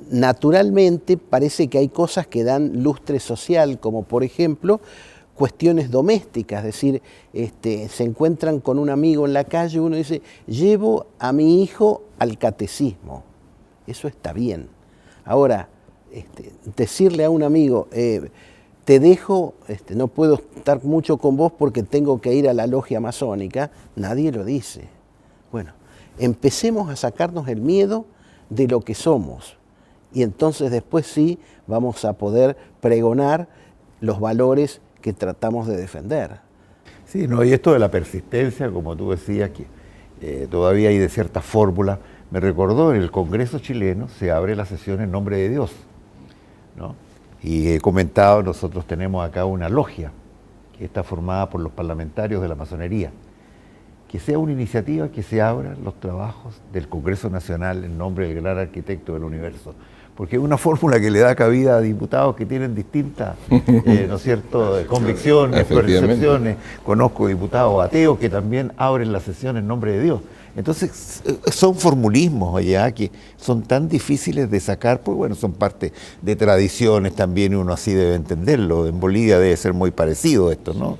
naturalmente parece que hay cosas que dan lustre social, como por ejemplo cuestiones domésticas, es decir, se encuentran con un amigo en la calle, uno dice, llevo a mi hijo al catecismo. Eso está bien. Ahora, decirle a un amigo, te dejo, no puedo estar mucho con vos porque tengo que ir a la logia masónica, nadie lo dice. Bueno, empecemos a sacarnos el miedo de lo que somos y entonces después sí vamos a poder pregonar los valores que tratamos de defender. Sí, no, y esto de la persistencia, como tú decías, que todavía hay de cierta fórmula, me recordó en el Congreso chileno se abre la sesión en nombre de Dios, ¿no? Y he comentado, nosotros tenemos acá una logia que está formada por los parlamentarios de la masonería, que sea una iniciativa que se abran los trabajos del Congreso Nacional en nombre del gran arquitecto del universo, porque es una fórmula que le da cabida a diputados que tienen distintas, ¿no es cierto?, convicciones, percepciones. Conozco diputados ateos que también abren la sesión en nombre de Dios. Entonces, son formulismos allá que son tan difíciles de sacar, pues bueno, son parte de tradiciones también, y uno así debe entenderlo. En Bolivia debe ser muy parecido esto, ¿no?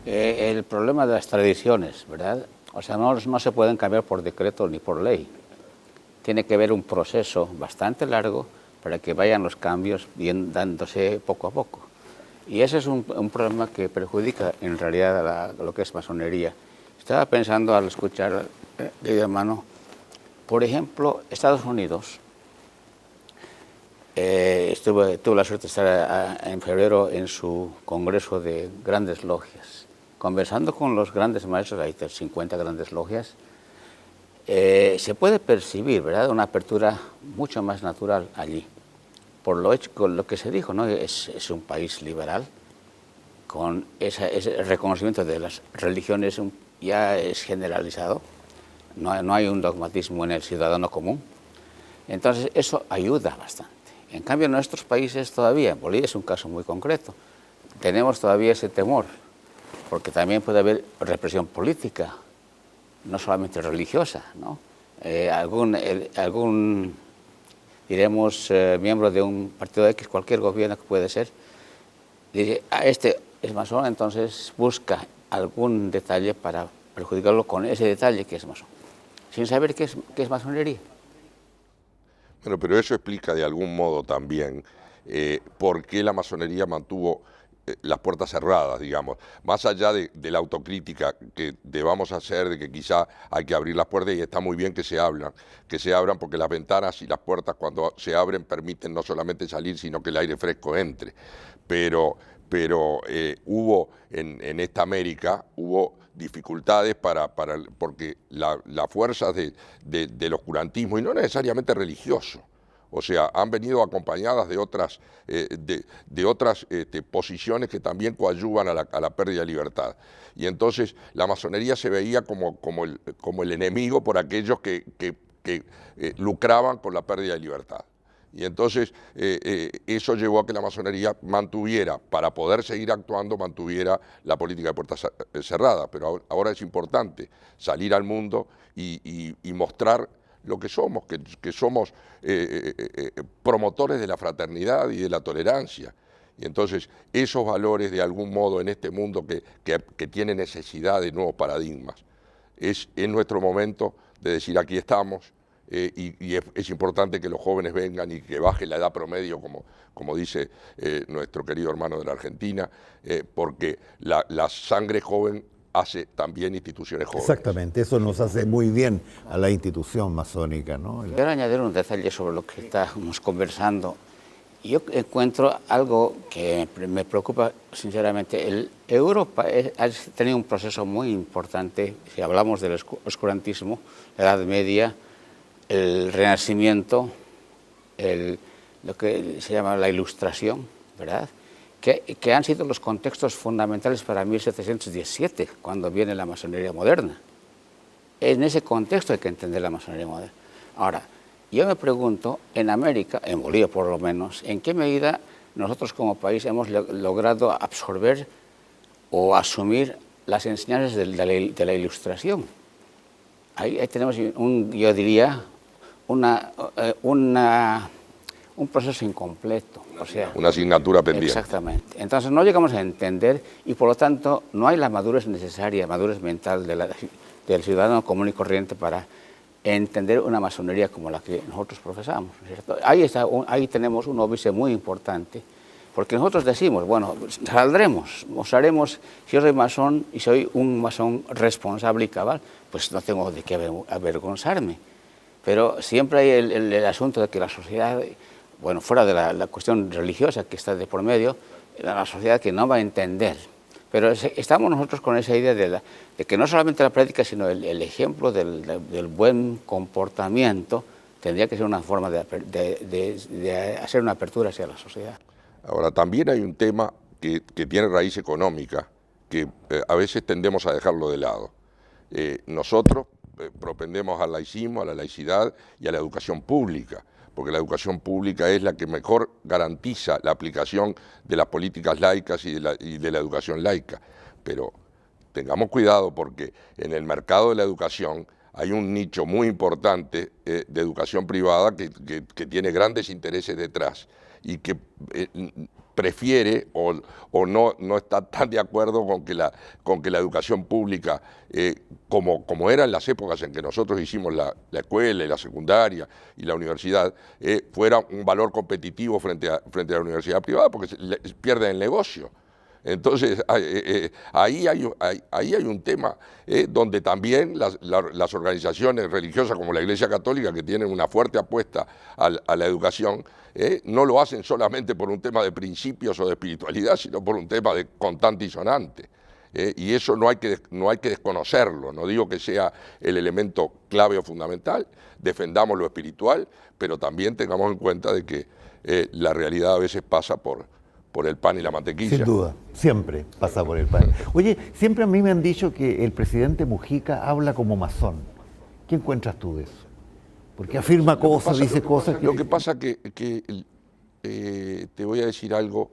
El problema de las tradiciones, ¿verdad? O sea, no se pueden cambiar por decreto ni por ley. Tiene que haber un proceso bastante largo para que vayan los cambios bien dándose poco a poco. Y ese es un problema que perjudica en realidad a lo que es masonería. Estaba pensando al escuchar, querido hermano, Por ejemplo, Estados Unidos, tuve la suerte de estar en febrero en su congreso de grandes logias, conversando con los grandes maestros, hay 50 grandes logias. Se puede percibir, ¿verdad?, una apertura mucho más natural allí, por lo que se dijo, ¿no? Es un país liberal, con ese reconocimiento de las religiones ya es generalizado, no hay un dogmatismo en el ciudadano común, entonces eso ayuda bastante. En cambio, en nuestros países todavía, en Bolivia es un caso muy concreto, tenemos todavía ese temor, porque también puede haber represión política, no solamente religiosa, ¿no? Algún diremos, miembro de un partido X, cualquier gobierno que puede ser, dice, este es masón, entonces busca algún detalle para perjudicarlo con ese detalle que es masón, sin saber qué es masonería. Bueno, pero eso explica de algún modo también por qué la masonería mantuvo las puertas cerradas, digamos, más allá de la autocrítica que debamos hacer, de que quizá hay que abrir las puertas, y está muy bien que se abran porque las ventanas y las puertas cuando se abren permiten no solamente salir, sino que el aire fresco entre. Pero hubo en esta América, hubo dificultades porque las fuerzas del oscurantismo, y no necesariamente religioso, o sea, han venido acompañadas de otras posiciones que también coadyuvan a la pérdida de libertad. Y entonces la masonería se veía como el enemigo por aquellos que lucraban con la pérdida de libertad. Y entonces eso llevó a que la masonería mantuviera, para poder seguir actuando, mantuviera la política de puertas cerradas. Pero ahora es importante salir al mundo y mostrar lo que somos, que somos promotores de la fraternidad y de la tolerancia. Y entonces esos valores, de algún modo, en este mundo que tiene necesidad de nuevos paradigmas, es nuestro momento de decir, aquí estamos, y es importante que los jóvenes vengan y que baje la edad promedio, como dice nuestro querido hermano de la Argentina, porque la sangre joven hace también instituciones jóvenes. Exactamente, eso nos hace muy bien a la institución masónica, ¿no? Quiero añadir un detalle sobre lo que estábamos conversando. Yo encuentro algo que me preocupa sinceramente. Europa ha tenido un proceso muy importante, si hablamos del oscurantismo, la Edad Media, el Renacimiento, lo que se llama la Ilustración, ¿verdad?, que han sido los contextos fundamentales para 1717, cuando viene la masonería moderna. En ese contexto hay que entender la masonería moderna. Ahora, yo me pregunto, en América, en Bolivia por lo menos, ¿en qué medida nosotros como país hemos logrado absorber o asumir las enseñanzas de la Ilustración? Ahí tenemos, yo diría, un proceso incompleto, o sea, una asignatura pendiente. Exactamente. Entonces no llegamos a entender y por lo tanto no hay la madurez necesaria, madurez mental del ciudadano común y corriente para entender una masonería como la que nosotros profesamos, ¿cierto? Ahí tenemos un óbice muy importante, porque nosotros decimos, bueno, saldremos, mostraremos, si yo soy masón y soy un masón responsable y cabal, pues no tengo de qué avergonzarme. Pero siempre hay el asunto de que la sociedad, bueno, fuera de la cuestión religiosa que está de por medio, la sociedad que no va a entender. Pero estamos nosotros con esa idea de que no solamente la práctica, sino el ejemplo del buen comportamiento tendría que ser una forma de hacer una apertura hacia la sociedad. Ahora, también hay un tema que tiene raíz económica, que a veces tendemos a dejarlo de lado. Nosotros propendemos al laicismo, a la laicidad y a la educación pública, porque la educación pública es la que mejor garantiza la aplicación de las políticas laicas y de la educación laica. Pero tengamos cuidado, porque en el mercado de la educación hay un nicho muy importante de educación privada que tiene grandes intereses detrás y que prefiere o no está tan de acuerdo con que la educación pública, como era en las épocas en que nosotros hicimos la escuela y la secundaria y la universidad, fuera un valor competitivo frente a la universidad privada, porque pierde el negocio. Entonces, ahí hay un tema donde también las organizaciones religiosas como la Iglesia Católica, que tienen una fuerte apuesta a la educación, no lo hacen solamente por un tema de principios o de espiritualidad, sino por un tema de constante y sonante. Y eso no hay que desconocerlo, no digo que sea el elemento clave o fundamental, defendamos lo espiritual, pero también tengamos en cuenta de que la realidad a veces pasa por el pan y la mantequilla. Sin duda, siempre pasa por el pan. Oye, siempre a mí me han dicho que el presidente Mujica habla como masón. ¿Qué encuentras tú de eso? Porque afirma cosas, dice cosas. Lo que pasa que te voy a decir algo,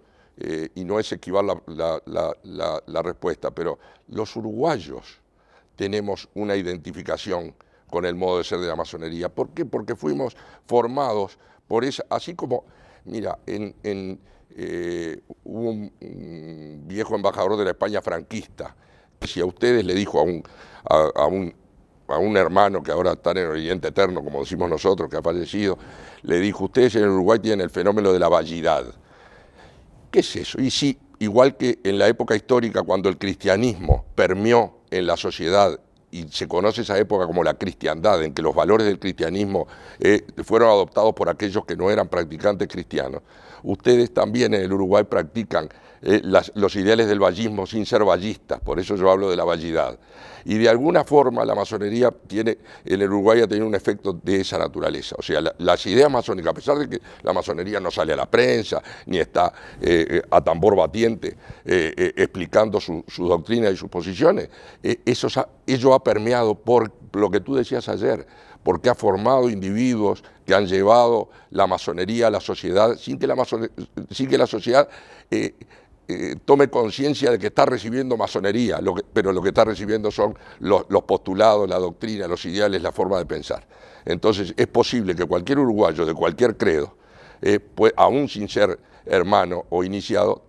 y no es esquivar la respuesta, pero los uruguayos tenemos una identificación con el modo de ser de la masonería. ¿Por qué? Porque fuimos formados por esa, así como, mira, hubo un viejo embajador de la España franquista, que si a ustedes le dijo a un hermano que ahora está en el Oriente Eterno, como decimos nosotros, que ha fallecido, le dijo, ustedes en Uruguay tienen el fenómeno de la vallidad. ¿Qué es eso? Y sí, igual que en la época histórica, cuando el cristianismo permeó en la sociedad, y se conoce esa época como la cristiandad, en que los valores del cristianismo fueron adoptados por aquellos que no eran practicantes cristianos, ustedes también en el Uruguay practican los ideales del vallismo sin ser vallistas, por eso yo hablo de la vallidad. Y de alguna forma la masonería en el Uruguay ha tenido un efecto de esa naturaleza. O sea, las ideas masónicas, a pesar de que la masonería no sale a la prensa, ni está a tambor batiente explicando su doctrina y sus posiciones, ello ha permeado por lo que tú decías ayer, porque ha formado individuos que han llevado la masonería a la sociedad sin que la sociedad tome conciencia de que está recibiendo masonería, pero lo que está recibiendo son los postulados, la doctrina, los ideales, la forma de pensar. Entonces es posible que cualquier uruguayo de cualquier credo, aún sin ser hermano o iniciado,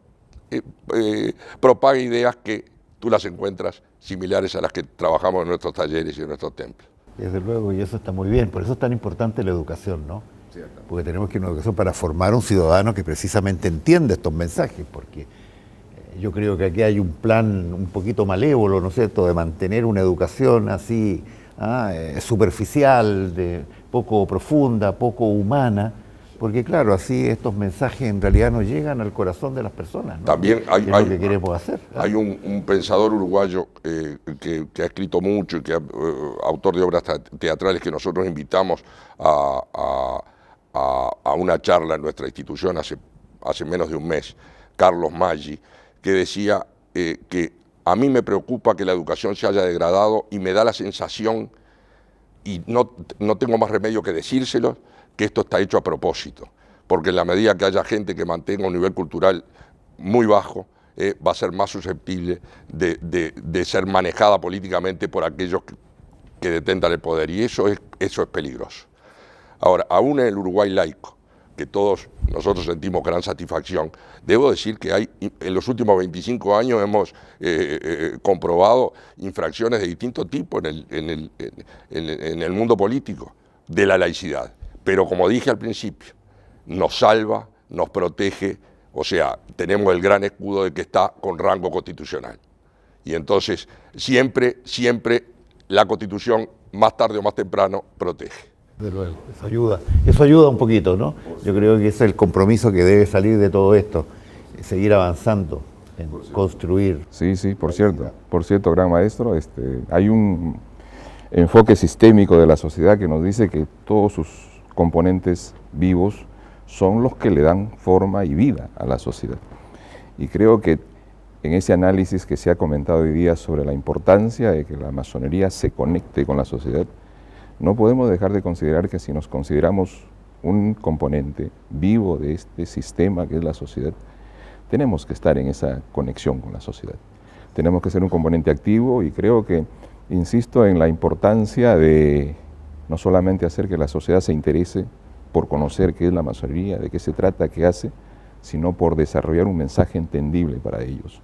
propague ideas que tú las encuentras similares a las que trabajamos en nuestros talleres y en nuestros templos. Desde luego, y eso está muy bien, por eso es tan importante la educación, ¿no? Cierto. Porque tenemos que ir a una educación para formar un ciudadano que precisamente entiende estos mensajes, porque yo creo que aquí hay un plan un poquito malévolo, ¿no es cierto?, de mantener una educación así superficial, poco profunda, poco humana, porque claro, así estos mensajes en realidad no llegan al corazón de las personas, ¿no? También hay lo que queremos hacer. Hay un pensador uruguayo que ha escrito mucho y que autor de obras teatrales que nosotros invitamos a una charla en nuestra institución hace menos de un mes, Carlos Maggi, que decía que a mí me preocupa que la educación se haya degradado y me da la sensación, y no tengo más remedio que decírselo, que esto está hecho a propósito, porque en la medida que haya gente que mantenga un nivel cultural muy bajo, va a ser más susceptible de ser manejada políticamente por aquellos que detentan el poder, y eso es peligroso. Ahora, aún en el Uruguay laico, que todos nosotros sentimos gran satisfacción, debo decir que en los últimos 25 años hemos comprobado infracciones de distinto tipo en el mundo político de la laicidad. Pero como dije al principio, nos salva, nos protege, o sea, tenemos el gran escudo de que está con rango constitucional. Y entonces siempre la Constitución, más tarde o más temprano, protege. Desde luego, eso ayuda un poquito, ¿no? Yo creo que ese es el compromiso que debe salir de todo esto, seguir avanzando en construir. Sí, por cierto, gran maestro, hay un enfoque sistémico de la sociedad que nos dice que todos sus componentes vivos son los que le dan forma y vida a la sociedad. Y creo que en ese análisis que se ha comentado hoy día sobre la importancia de que la masonería se conecte con la sociedad, no podemos dejar de considerar que si nos consideramos un componente vivo de este sistema que es la sociedad, tenemos que estar en esa conexión con la sociedad. Tenemos que ser un componente activo y creo que, insisto en la importancia de no solamente hacer que la sociedad se interese por conocer qué es la masonería, de qué se trata, qué hace, sino por desarrollar un mensaje entendible para ellos.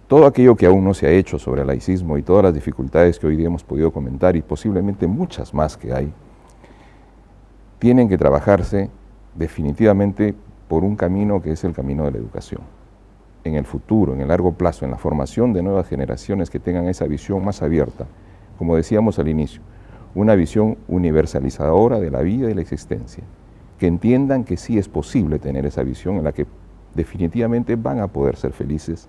Todo aquello que aún no se ha hecho sobre el laicismo y todas las dificultades que hoy día hemos podido comentar y posiblemente muchas más que hay, tienen que trabajarse definitivamente por un camino que es el camino de la educación. en el futuro, en el largo plazo, en la formación de nuevas generaciones que tengan esa visión más abierta, como decíamos al inicio, una visión universalizadora de la vida y la existencia, que entiendan que sí es posible tener esa visión en la que definitivamente van a poder ser felices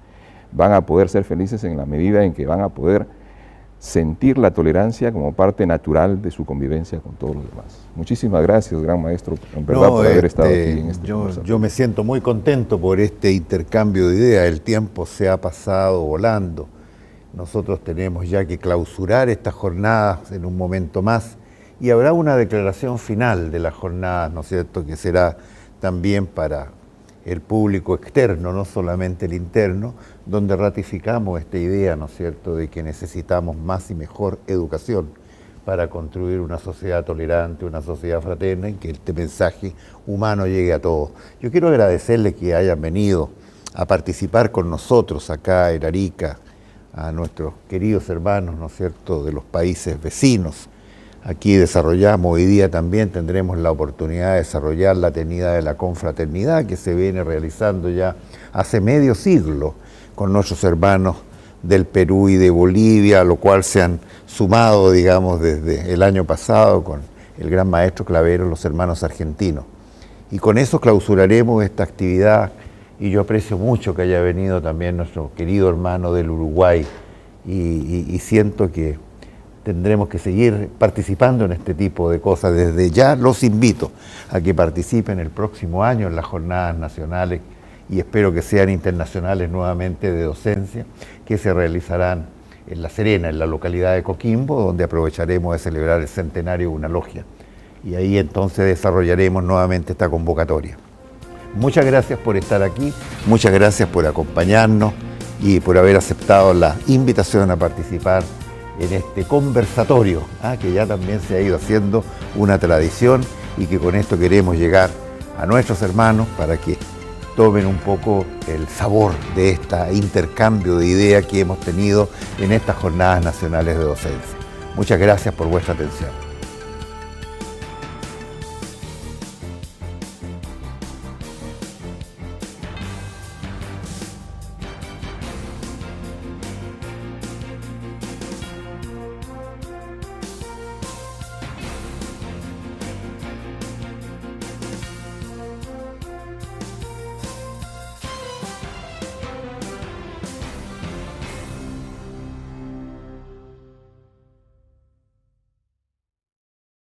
en la medida en que van a poder sentir la tolerancia como parte natural de su convivencia con todos los demás. Muchísimas gracias, gran maestro, en verdad, por haber estado aquí en este conversatorio. Yo me siento muy contento por este intercambio de ideas. El tiempo se ha pasado volando. Nosotros tenemos ya que clausurar estas jornadas en un momento más y habrá una declaración final de las jornadas, ¿no es cierto?, que será también para el público externo, no solamente el interno, donde ratificamos esta idea, ¿no es cierto?, de que necesitamos más y mejor educación para construir una sociedad tolerante, una sociedad fraterna y que este mensaje humano llegue a todos. Yo quiero agradecerles que hayan venido a participar con nosotros acá en Arica, a nuestros queridos hermanos, ¿no es cierto?, de los países vecinos. Aquí desarrollamos, hoy día también tendremos la oportunidad de desarrollar la tenida de la confraternidad que se viene realizando ya hace medio siglo con nuestros hermanos del Perú y de Bolivia, a lo cual se han sumado, digamos, desde el año pasado con el gran maestro Clavero, los hermanos argentinos. Y con eso clausuraremos esta actividad y yo aprecio mucho que haya venido también nuestro querido hermano del Uruguay y siento que tendremos que seguir participando en este tipo de cosas. Desde ya los invito a que participen el próximo año en las jornadas nacionales y espero que sean internacionales nuevamente de docencia, que se realizarán en La Serena, en la localidad de Coquimbo, donde aprovecharemos de celebrar el centenario de una logia. Y ahí entonces desarrollaremos nuevamente esta convocatoria. Muchas gracias por estar aquí, muchas gracias por acompañarnos y por haber aceptado la invitación a participar en este conversatorio, que ya también se ha ido haciendo una tradición y que con esto queremos llegar a nuestros hermanos para que tomen un poco el sabor de este intercambio de ideas que hemos tenido en estas jornadas nacionales de docencia. Muchas gracias por vuestra atención.